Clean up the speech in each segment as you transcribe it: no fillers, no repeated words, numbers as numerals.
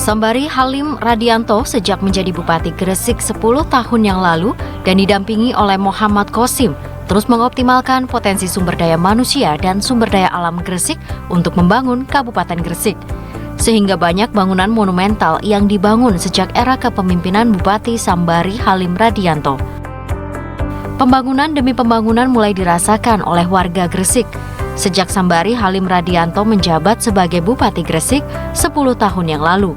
Sambari Halim Radianto sejak menjadi Bupati Gresik 10 tahun yang lalu dan didampingi oleh Muhammad Qasim terus mengoptimalkan potensi sumber daya manusia dan sumber daya alam Gresik untuk membangun Kabupaten Gresik. Sehingga banyak bangunan monumental yang dibangun sejak era kepemimpinan Bupati Sambari Halim Radianto. Pembangunan demi pembangunan mulai dirasakan oleh warga Gresik sejak Sambari Halim Radianto menjabat sebagai Bupati Gresik 10 tahun yang lalu.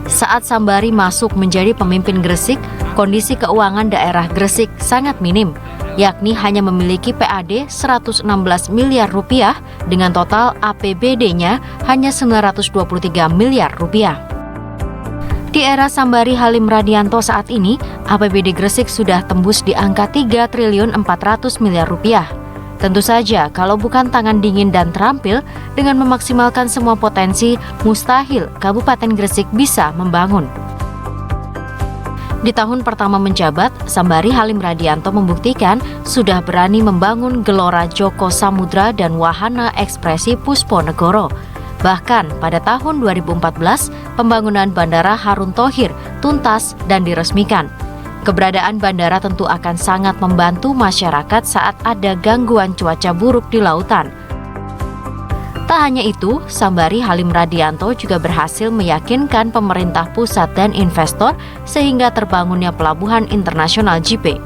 Saat Sambari masuk menjadi pemimpin Gresik, kondisi keuangan daerah Gresik sangat minim, yakni hanya memiliki PAD 116 miliar rupiah dengan total APBD-nya hanya 923 miliar rupiah. Di era Sambari Halim Radianto saat ini, APBD Gresik sudah tembus di angka 3 triliun 400 miliar rupiah. Tentu saja, kalau bukan tangan dingin dan terampil, dengan memaksimalkan semua potensi, mustahil Kabupaten Gresik bisa membangun. Di tahun pertama menjabat, Sambari Halim Radianto membuktikan sudah berani membangun Gelora Joko Samudra dan Wahana Ekspresi Pusponegoro. Bahkan pada tahun 2014, pembangunan Bandara Harun Thohir tuntas dan diresmikan. Keberadaan bandara tentu akan sangat membantu masyarakat saat ada gangguan cuaca buruk di lautan. Tak hanya itu, Sambari Halim Radianto juga berhasil meyakinkan pemerintah pusat dan investor sehingga terbangunnya Pelabuhan Internasional JIPE,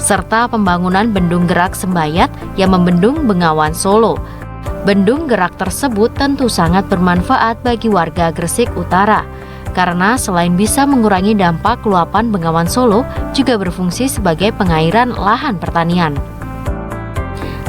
serta pembangunan Bendung Gerak Sembayat yang membendung Bengawan Solo. Bendung gerak tersebut tentu sangat bermanfaat bagi warga Gresik Utara, karena selain bisa mengurangi dampak luapan Bengawan Solo, juga berfungsi sebagai pengairan lahan pertanian.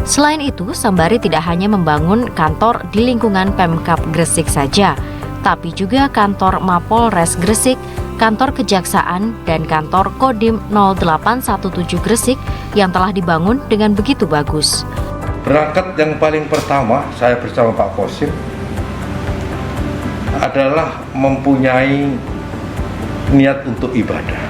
Selain itu, Sambari tidak hanya membangun kantor di lingkungan Pemkab Gresik saja, tapi juga kantor Mapolres Gresik, kantor Kejaksaan, dan kantor Kodim 0817 Gresik yang telah dibangun dengan begitu bagus. Berangkat yang paling pertama, saya bersama Pak Qasim adalah mempunyai niat untuk ibadah.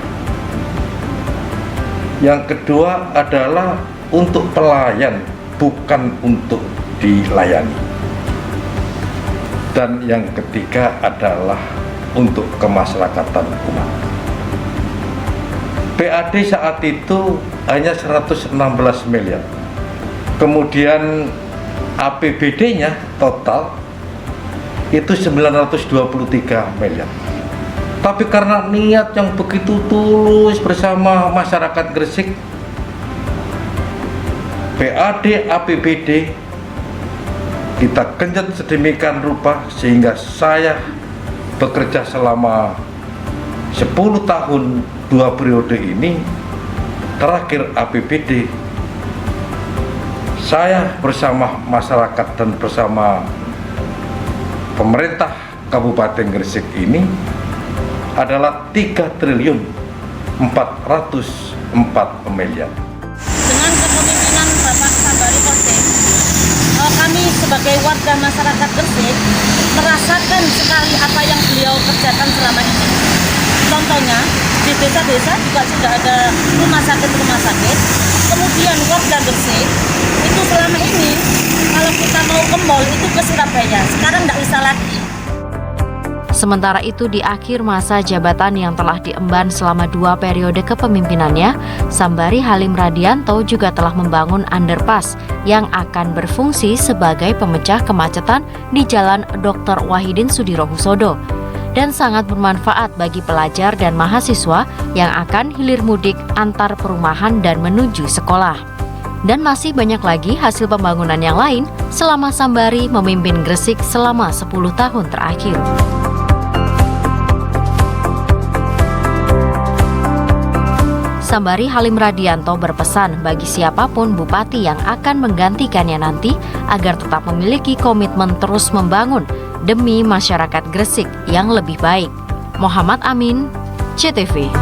Yang kedua adalah untuk pelayan, bukan untuk dilayani. Dan yang ketiga adalah untuk kemasyarakatan umat. PAD saat itu hanya 116 miliar. Kemudian APBD-nya total itu 923 miliar. Tapi karena niat yang begitu tulus bersama masyarakat Gresik, PAD APBD kita genjot sedemikian rupa sehingga saya bekerja selama 10 tahun 2 periode ini. Terakhir APBD saya bersama masyarakat dan bersama pemerintah Kabupaten Gresik ini adalah 3 triliun 404 miliar. Dengan kepemimpinan Bapak Sambari Qasim, kami sebagai warga masyarakat Gresik merasakan sekali apa yang beliau kerjakan selama ini. Contohnya, di desa-desa juga sudah ada rumah sakit. Kemudian warga Gresik itu selama ini kalau kita mau ke mall itu ke Surabaya, sekarang tidak usah lagi. Sementara itu, di akhir masa jabatan yang telah diemban selama 2 periode kepemimpinannya, Sambari Halim Radianto juga telah membangun underpass yang akan berfungsi sebagai pemecah kemacetan di Jalan Dr. Wahidin Sudirohusodo dan sangat bermanfaat bagi pelajar dan mahasiswa yang akan hilir mudik antar perumahan dan menuju sekolah. Dan masih banyak lagi hasil pembangunan yang lain selama Sambari memimpin Gresik selama 10 tahun terakhir. Sambari Halim Radianto berpesan bagi siapapun bupati yang akan menggantikannya nanti agar tetap memiliki komitmen terus membangun demi masyarakat Gresik yang lebih baik. Muhammad Amin, CTV.